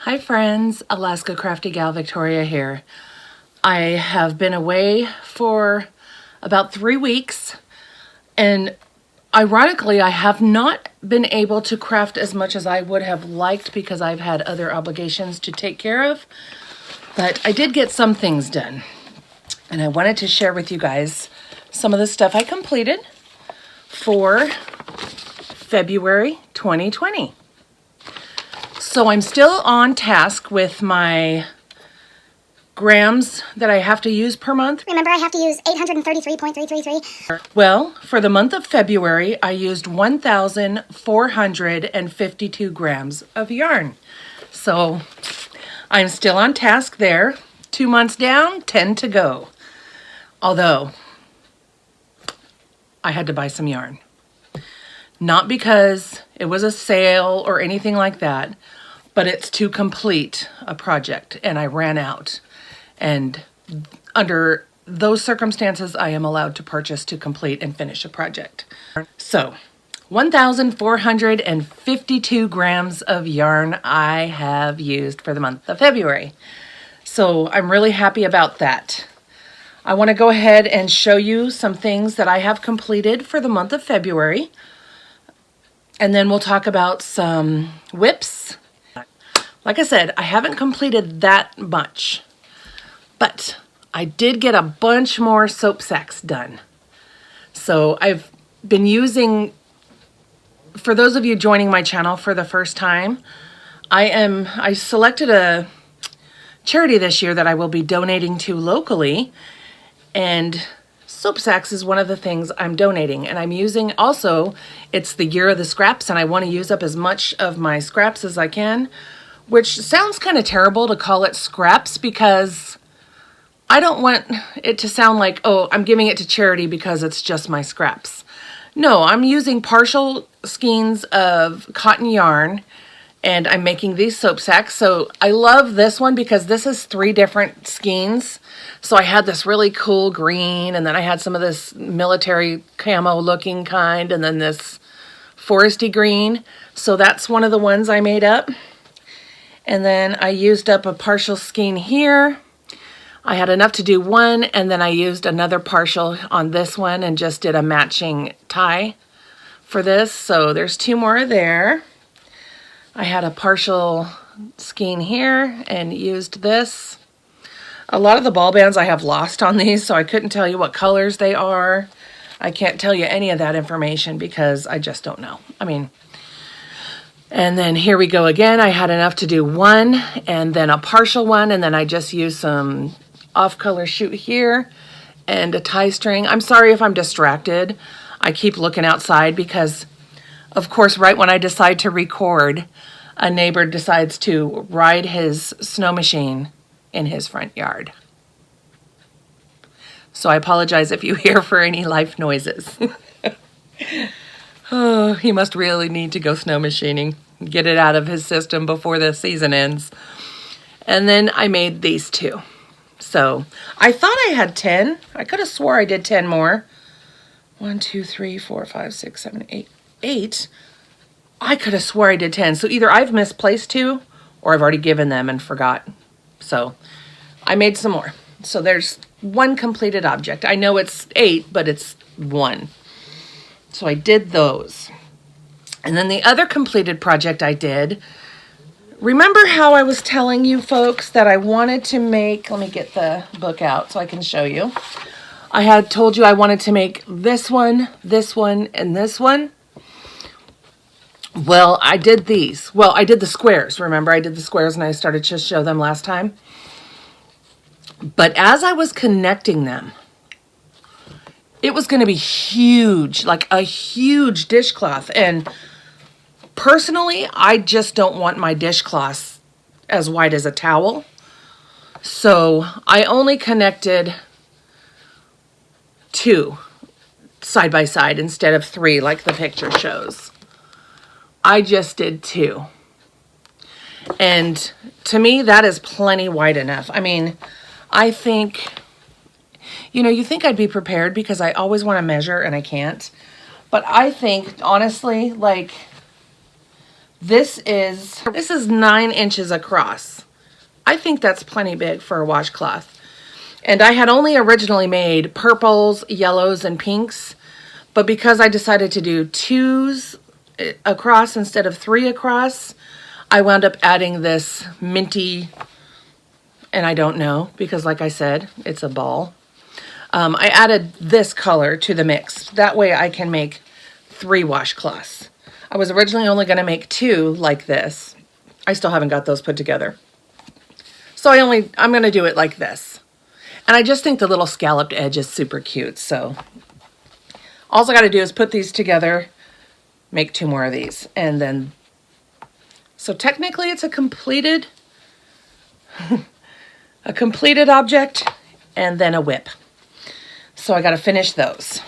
Hi friends, Alaska Crafty Gal Victoria here. I have been away for about 3 weeks, and ironically I have not been able to craft as much as I would have liked because I've had other obligations to take care of, but I did get some things done, and I wanted to share with you guys some of the stuff I completed for February 2020. So I'm still on task with my grams that I have to use per month. Remember, I have to use 833.333. Well, for the month of February, I used 1,452 grams of yarn. So I'm still on task there. 2 months down, 10 to go. Although, I had to buy some yarn. Not because it was a sale or anything like that, but it's to complete a project, and I ran out. And under those circumstances, I am allowed to purchase to complete and finish a project. So, 1,452 grams of yarn I have used for the month of February. So I'm really happy about that. I want to go ahead and show you some things that I have completed for the month of February. And then we'll talk about some whips. Like I said, I haven't completed that much, but I did get a bunch more soap sacks done. So I've been using, for those of you joining my channel for the first time, I selected a charity this year that I will be donating to locally, and soap sacks is one of the things I'm donating. And I'm using also, it's the year of the scraps, and I want to use up as much of my scraps as I can, which sounds kind of terrible to call it scraps because I don't want it to sound like, oh, I'm giving it to charity because it's just my scraps. No, I'm using partial skeins of cotton yarn, and I'm making these soap sacks. So I love this one because this is 3 different skeins. So I had this really cool green, and then I had some of this military camo looking kind, and then this foresty green. So that's one of the ones I made up. And then I used up a partial skein here. I had enough to do one, and then I used another partial on this one and just did a matching tie for this. So there's 2 more there. I had a partial skein here and used this. A lot of the ball bands I have lost on these, so I couldn't tell you what colors they are. I can't tell you any of that information because I just don't know. And then here we go again. I had enough to do one and then a partial one, and then I just used some off-color shoot here and a tie string. I'm sorry if I'm distracted. I keep looking outside because, of course, right when I decide to record, a neighbor decides to ride his snow machine in his front yard. So I apologize if you hear for any life noises. Oh, he must really need to go snow machining. Get it out of his system before the season ends. And then I made these 2. So I thought I had 10. I could have swore I did 10 more. 1, 2, 3, 4, 5, 6, 7, 8. 8. I could have swore I did 10. So either I've misplaced 2 or I've already given them and forgot. So I made some more. So there's 1 completed object. I know it's 8, but it's 1. So I did those. And then the other completed project I did, remember how I was telling you folks that I wanted to make, let me get the book out so I can show you. I had told you I wanted to make this one, and this one. Well, I did these. Well, I did the squares. Remember, I did the squares and I started to show them last time. But as I was connecting them, it was going to be huge, like a huge dishcloth. And personally, I just don't want my dishcloths as wide as a towel. So I only connected 2 side by side instead of 3 like the picture shows. I just did 2. And to me, that is plenty wide enough. I think, you think I'd be prepared because I always want to measure and I can't. But I think, honestly, like, This is 9 inches across. I think that's plenty big for a washcloth. And I had only originally made purples, yellows, and pinks, but because I decided to do 2s across instead of 3 across, I wound up adding this minty, and I don't know, because like I said, it's a ball. I added this color to the mix. That way I can make 3 washcloths. I was originally only going to make 2 like this. I still haven't got those put together. So I'm going to do it like this. And I just think the little scalloped edge is super cute. So all I got to do is put these together, make 2 more of these. And then, so technically it's a completed, object and then a whip. So I got to finish those.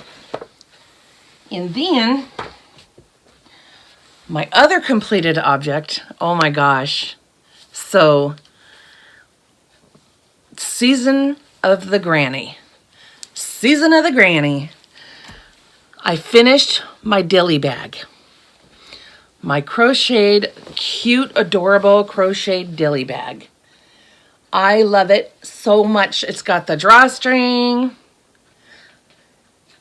And then my other completed object, oh my gosh. So Season of the Granny. Season of the Granny. I finished my Dilly Bag. My crocheted, cute, adorable crocheted Dilly Bag. I love it so much. It's got the drawstring.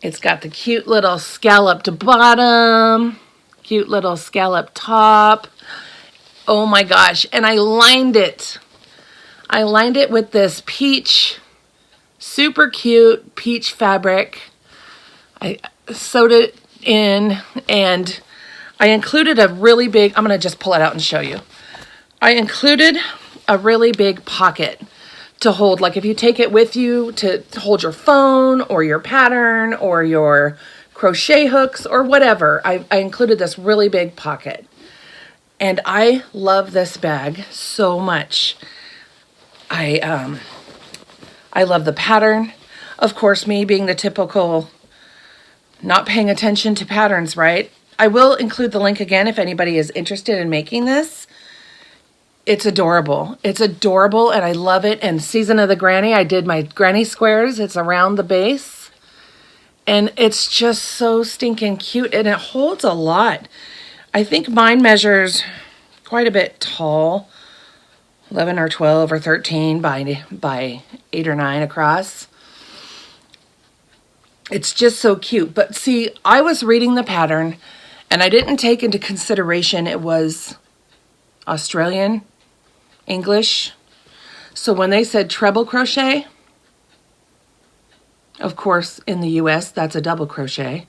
It's got the cute little scalloped bottom. Cute little scalloped top. Oh my gosh. And I lined it. I lined it with this peach, super cute peach fabric. I sewed it in and I included a really big, I'm going to just pull it out and show you. I included a really big pocket to hold, like if you take it with you to hold your phone or your pattern or your crochet hooks or whatever. I included this really big pocket. And I love this bag so much. I love the pattern. Of course, me being the typical not paying attention to patterns, right? I will include the link again if anybody is interested in making this. It's adorable. It's adorable and I love it. And Season of the Granny, I did my granny squares. It's around the base. And it's just so stinking cute and it holds a lot. I think mine measures quite a bit tall. 11 or 12 or 13 by 8 or 9 across. It's just so cute. But see, I was reading the pattern and I didn't take into consideration it was Australian English. So when they said treble crochet, of course in the US that's a double crochet.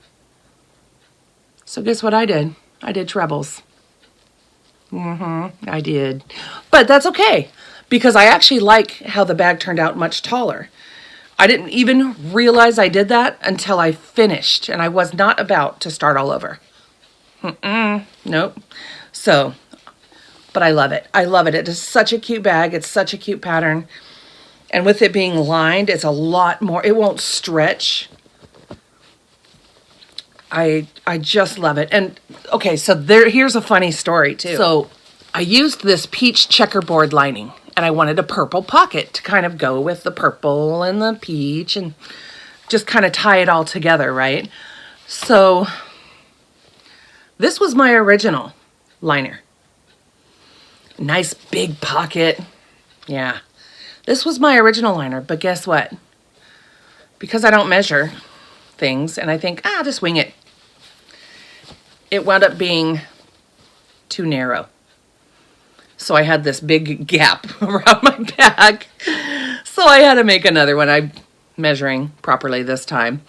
So guess what I did? I did trebles. I did. But that's okay because I actually like how the bag turned out much taller. I didn't even realize I did that until I finished and I was not about to start all over. Nope. So, but I love it. I love it. It is such a cute bag. It's such a cute pattern. And with it being lined, it's a lot more, it won't stretch. I just love it. And okay, so here's a funny story too. So I used this peach checkerboard lining and I wanted a purple pocket to kind of go with the purple and the peach and just kind of tie it all together, right? So this was my original liner. Nice big pocket. Yeah. This was my original liner, but guess what? Because I don't measure things and I think, I'll just wing it. It wound up being too narrow. So I had this big gap around my bag. So I had to make another one. I'm measuring properly this time.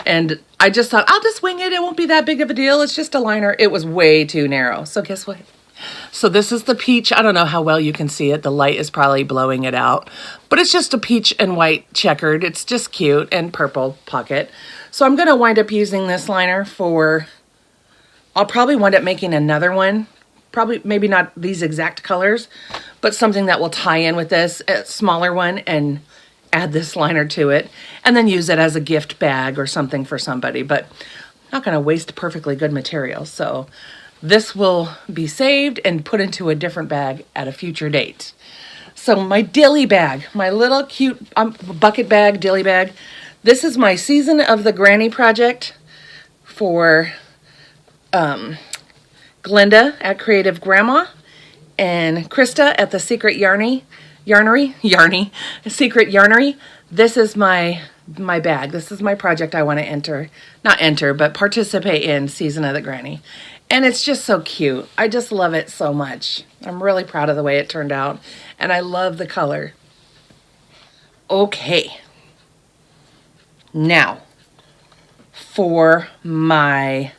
And I just thought, I'll just wing it. It won't be that big of a deal. It's just a liner. It was way too narrow. So guess what? So this is the peach. I don't know how well you can see it. The light is probably blowing it out. But it's just a peach and white checkered. It's just cute and purple pocket. So I'm going to wind up using this liner for, I'll probably wind up making another one. Probably, maybe not these exact colors, but something that will tie in with this, a smaller one, and add this liner to it. And then use it as a gift bag or something for somebody. But I'm not going to waste perfectly good material. So this will be saved and put into a different bag at a future date. So my Dilly Bag, my little cute bucket bag, Dilly Bag. This is my Season of the Granny project for Glenda at Creative Grandma, and Krista at the Secret Secret Yarnery. This is my bag. This is my project I want to but participate in Season of the Granny. And it's just so cute. I just love it so much. I'm really proud of the way it turned out, and I love the color. Okay. Now, for my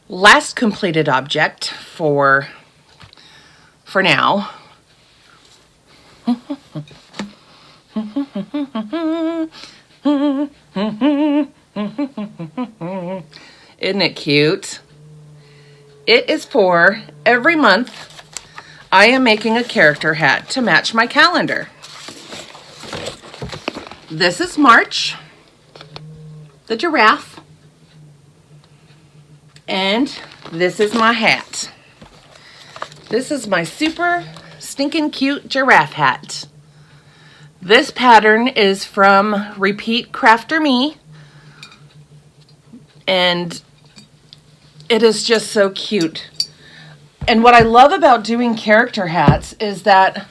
last completed object for now. Isn't it cute? It is for every month I am making a character hat to match my calendar. This is March, the giraffe, and this is my hat. This is my super stinking cute giraffe hat. This pattern is from Repeat Crafter Me, and it is just so cute. And what I love about doing character hats is that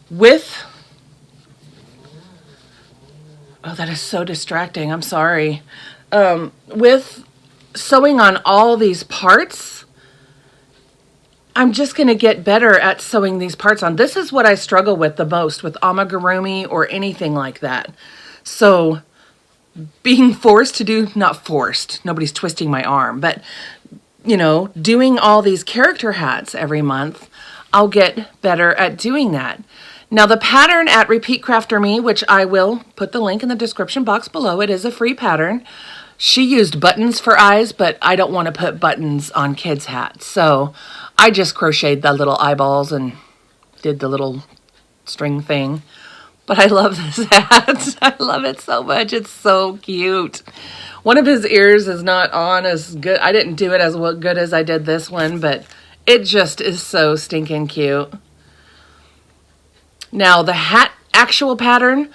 with... Oh, that is so distracting. I'm sorry. With sewing on all these parts, I'm just going to get better at sewing these parts on. This is what I struggle with the most with amigurumi or anything like that. So being forced to do, not forced, nobody's twisting my arm, but you know, doing all these character hats every month, I'll get better at doing that. Now the pattern at Repeat Crafter Me, which I will put the link in the description box below, it is a free pattern. She used buttons for eyes, but I don't want to put buttons on kids' hats. So I just crocheted the little eyeballs and did the little string thing. But I love this hat. I love it so much. It's so cute. One of his ears is not on as good. I didn't do it as good as I did this one, but it just is so stinking cute. Now the hat actual pattern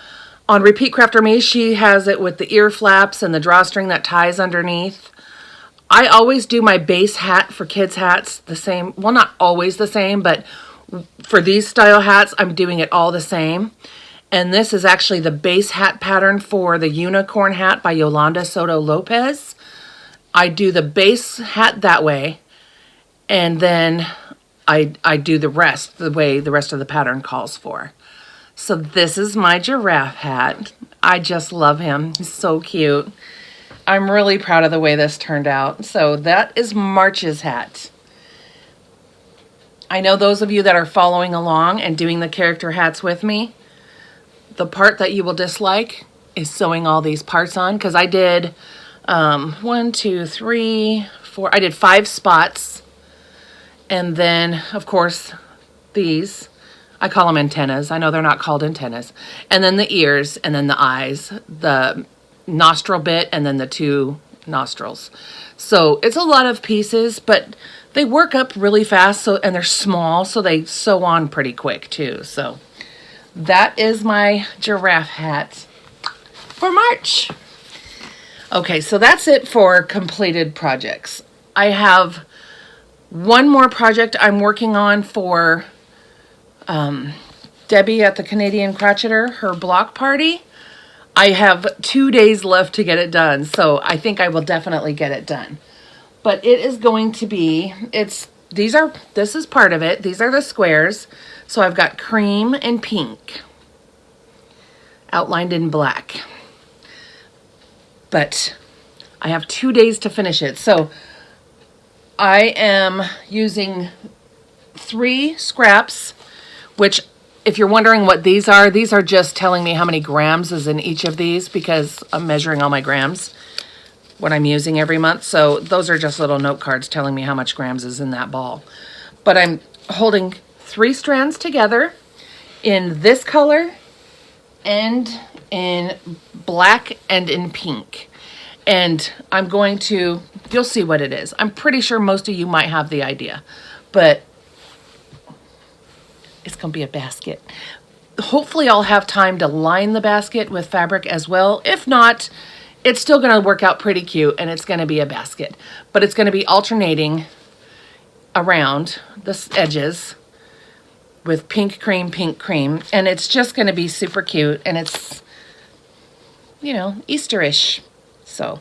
on Repeat Crafter Me, she has it with the ear flaps and the drawstring that ties underneath. I always do my base hat for kids' hats the same. Well, not always the same, but for these style hats, I'm doing it all the same. And this is actually the base hat pattern for the unicorn hat by Yolanda Soto Lopez. I do the base hat that way, and then I do the rest the way the rest of the pattern calls for. So this is my giraffe hat. I just love him. He's so cute. I'm really proud of the way this turned out. So that is March's hat. I know those of you that are following along and doing the character hats with me, the part that you will dislike is sewing all these parts on, because I did 1, 2, 3, 4. I did 5 spots. And then, of course, these, I call them antennas. I know they're not called antennas. And then the ears, and then the eyes, the nostril bit, and then the 2 nostrils. So it's a lot of pieces, but they work up really fast, so and they're small, so they sew on pretty quick too. So that is my giraffe hat for March. Okay, so that's it for completed projects. I have one more project I'm working on for Debbie at the Canadian Crocheter, her block party. I have 2 days left to get it done, so I think I will definitely get it done. But it is going to be, this is part of it. These are the squares. So I've got cream and pink outlined in black. But I have 2 days to finish it. So I am using 3 scraps, which if you're wondering what these are just telling me how many grams is in each of these, because I'm measuring all my grams, what I'm using every month. So those are just little note cards telling me how much grams is in that ball. But I'm holding 3 strands together in this color and in black and in pink. And I'm going to, you'll see what it is. I'm pretty sure most of you might have the idea, but it's going to be a basket. Hopefully I'll have time to line the basket with fabric as well. If not, it's still going to work out pretty cute, and it's going to be a basket. But it's going to be alternating around the edges with pink cream, and it's just going to be super cute, and it's, you know, Easterish. So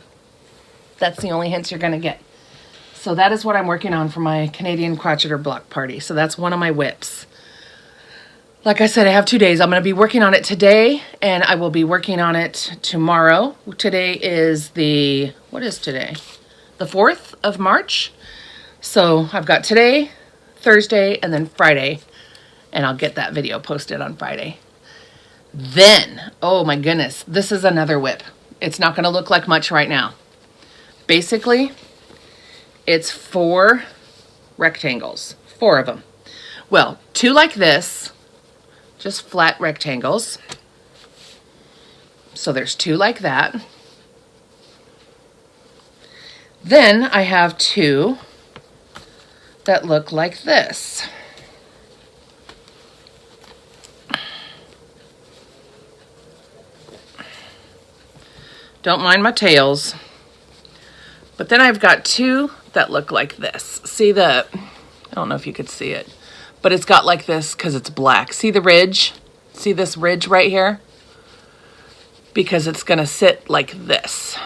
that's the only hints you're going to get. So that is what I'm working on for my Canadian crocheter block party. So that's one of my whips. Like I said, I have 2 days. I'm going to be working on it today, and I will be working on it tomorrow. Today is what is today? The 4th of March. So I've got today, Thursday, and then Friday, and I'll get that video posted on Friday. Then, oh my goodness, this is another whip. It's not going to look like much right now. Basically, it's 4 rectangles, 4 of them. Well, 2 like this, just flat rectangles. So there's 2 like that. Then I have 2 that look like this. Don't mind my tails. But then I've got 2 that look like this. See I don't know if you could see it, but it's got like this because it's black. See the ridge? See this ridge right here? Because it's gonna sit like this.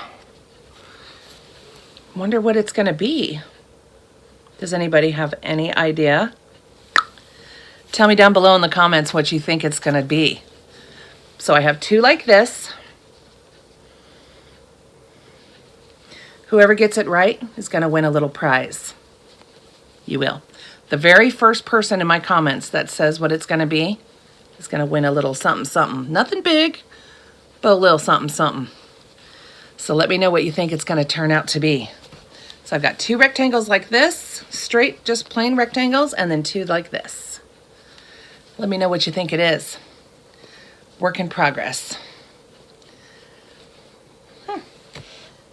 Wonder what it's gonna be. Does anybody have any idea? Tell me down below in the comments what you think it's gonna be. So I have 2 like this. Whoever gets it right is gonna win a little prize. You will. The very first person in my comments that says what it's gonna be is gonna win a little something, something. Nothing big, but a little something, something. So let me know what you think it's gonna turn out to be. So I've got 2 rectangles like this, straight, just plain rectangles, and then 2 like this. Let me know what you think it is. Work in progress.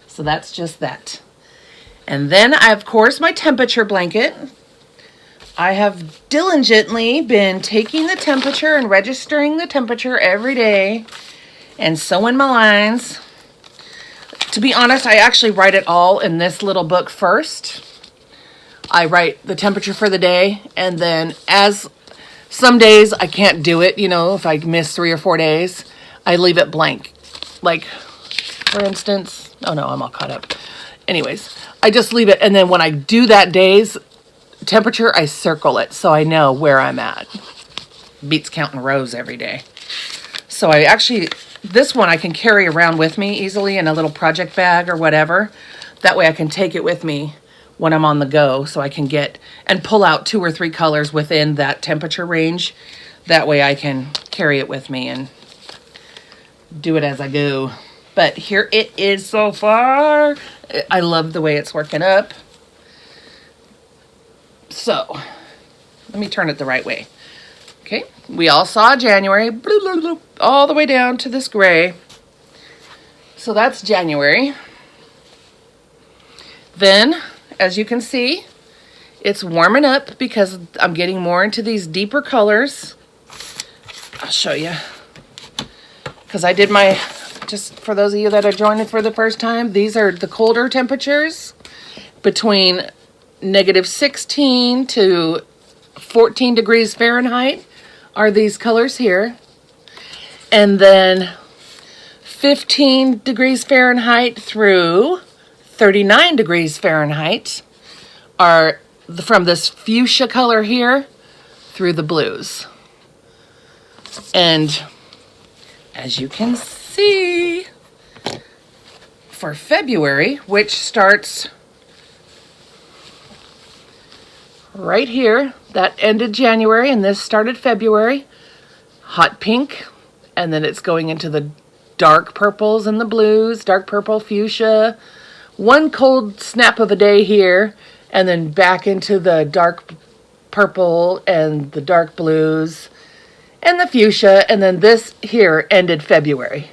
So that's just that. And then I, of course, my temperature blanket. I have diligently been taking the temperature and registering the temperature every day and sewing my lines. To be honest, I actually write it all in this little book first. I write the temperature for the day, and then as some days I can't do it, you know, if I miss 3 or 4 days, I leave it blank. Like, for instance, oh no, I'm all caught up. Anyways, I just leave it, and then when I do that day's temperature, I circle it so I know where I'm at. Beats counting rows every day. So I actually, this one I can carry around with me easily in a little project bag or whatever. That way I can take it with me when I'm on the go, so I can get and pull out 2 or 3 colors within that temperature range. That way I can carry it with me and do it as I go. But here it is so far. I love the way it's working up. So, let me turn it the right way. Okay, we all saw January, all the way down to this gray. So that's January. Then, as you can see, it's warming up because I'm getting more into these deeper colors. I'll show you. Because I did my, just for those of you that are joining for the first time, these are the colder temperatures between -16 to 14 degrees Fahrenheit are these colors here. And then 15 degrees Fahrenheit through 39 degrees Fahrenheit are from this fuchsia color here through the blues. And as you can see, for February, which starts right here, that ended January and this started February, hot pink, and then it's going into the dark purples and the blues, dark purple, fuchsia, one cold snap of a day here, and then back into the dark purple and the dark blues and the fuchsia, and then this here ended February.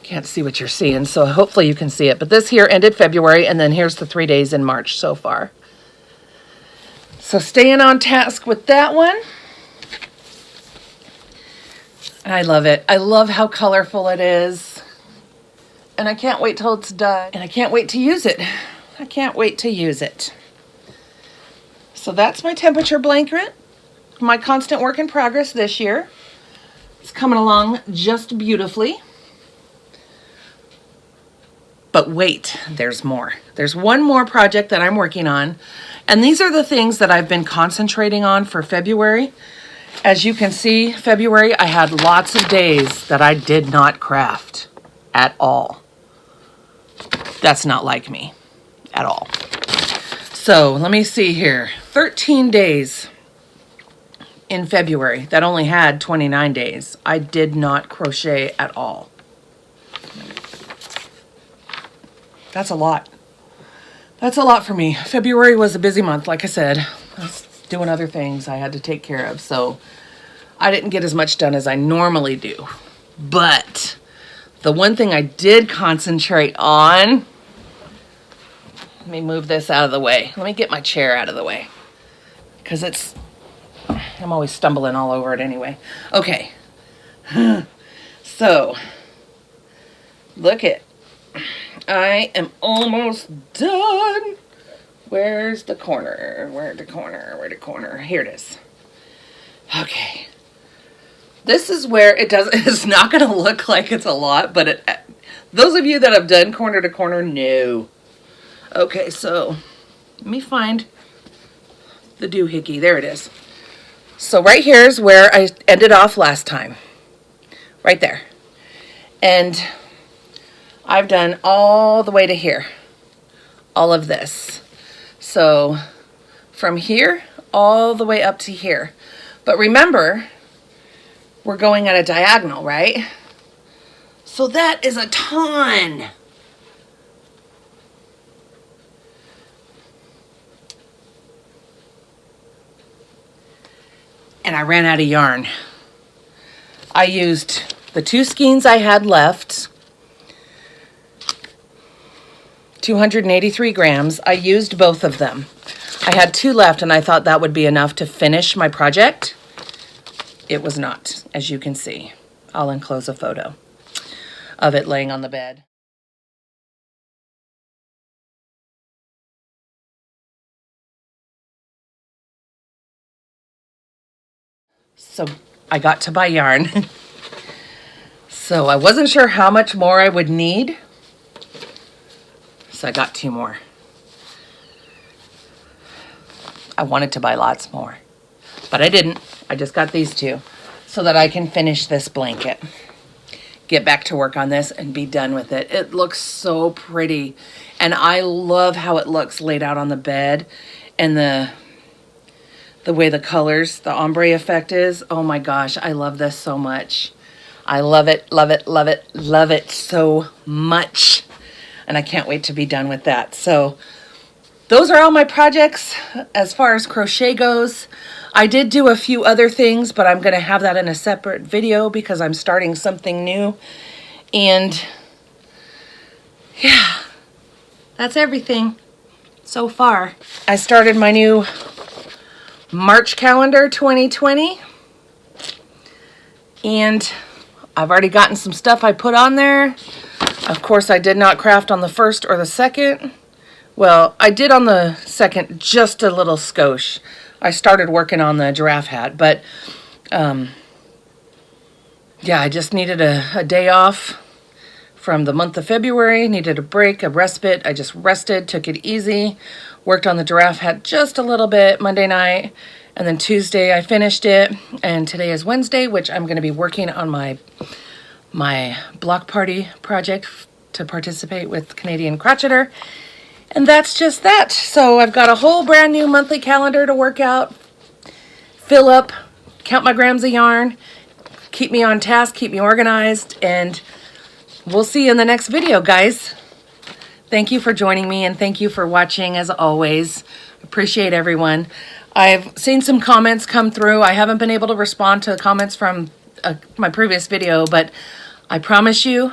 Can't see what you're seeing, so hopefully you can see it, but this here ended February, and then here's the 3 days in March so far. So staying on task with that one. I love it. I love how colorful it is. And I can't wait till it's done. And I can't wait to use it. I can't wait to use it. So that's my temperature blanket, my constant work in progress this year. It's coming along just beautifully. But wait, there's more. There's one more project that I'm working on, and these are the things that I've been concentrating on for February. As you can see, February, I had lots of days that I did not craft at all. That's not like me at all. So let me see here. 13 days in February that only had 29 days. I did not crochet at all. That's a lot. That's a lot for me. February was a busy month, like I said. I was doing other things I had to take care of, so I didn't get as much done as I normally do. But the one thing I did concentrate on, let me move this out of the way. Let me get my chair out of the way, because I'm always stumbling all over it anyway. Okay. So, look it. I am almost done. Where's the corner? Where's the corner? Where's the corner? Here it is. Okay. This is where it's not going to look like it's a lot, but those of you that have done corner to corner know. Okay, so let me find the doohickey. There it is. So right here is where I ended off last time. Right there. And I've done all the way to here. All of this. So from here all the way up to here. But remember, we're going at a diagonal, right? So that is a ton. And I ran out of yarn. I used the 2 skeins I had left, 283 grams. I used both of them. I had 2 left, and I thought that would be enough to finish my project. It was not, as you can see. I'll enclose a photo of it laying on the bed. So I got to buy yarn. So I wasn't sure how much more I would need. So I got 2 more. I wanted to buy lots more, but I didn't. I just got these 2 so that I can finish this blanket. Get back to work on this and be done with it. It looks so pretty. And I love how it looks laid out on the bed, and the way the colors, the ombre effect is. Oh my gosh, I love this so much. I love it, love it, love it, love it so much. And I can't wait to be done with that. So those are all my projects as far as crochet goes. I did do a few other things, but I'm going to have that in a separate video because I'm starting something new. And yeah, that's everything so far. I started my new March calendar 2020, and I've already gotten some stuff I put on there. Of course, I did not craft on the 1st or the 2nd. Well, I did on the 2nd, just a little skosh. I started working on the giraffe hat, but yeah, I just needed a day off from the month of February, needed a break, a respite. I just rested, took it easy, worked on the giraffe hat just a little bit Monday night, and then Tuesday I finished it, and today is Wednesday, which I'm going to be working on my block party project to participate with Canadian Crocheter. And that's just that. So I've got a whole brand new monthly calendar to work out, fill up, count my grams of yarn, keep me on task, keep me organized, and we'll see you in the next video, guys. Thank you for joining me, and thank you for watching as always. Appreciate everyone. I've seen some comments come through. I haven't been able to respond to the comments from my previous video, but I promise you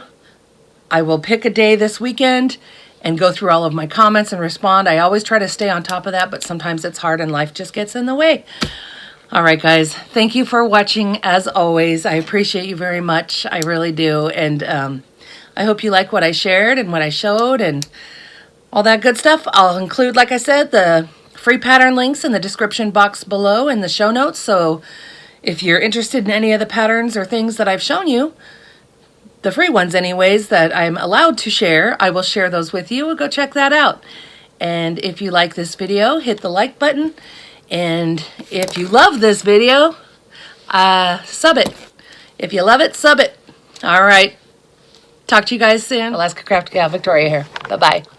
I will pick a day this weekend and go through all of my comments and respond. I always try to stay on top of that, but sometimes it's hard and life just gets in the way. All right, guys, thank you for watching as always. I appreciate you very much. I really do. And I hope you like what I shared and what I showed and all that good stuff. I'll include, like I said, the free pattern links in the description box below in the show notes. So if you're interested in any of the patterns or things that I've shown you, the free ones anyways, that I'm allowed to share, I will share those with you. Go check that out. And if you like this video, hit the like button. And if you love this video, sub it. If you love it, sub it. All right. Talk to you guys soon. Alaska Craft Gal Victoria here. Bye-bye.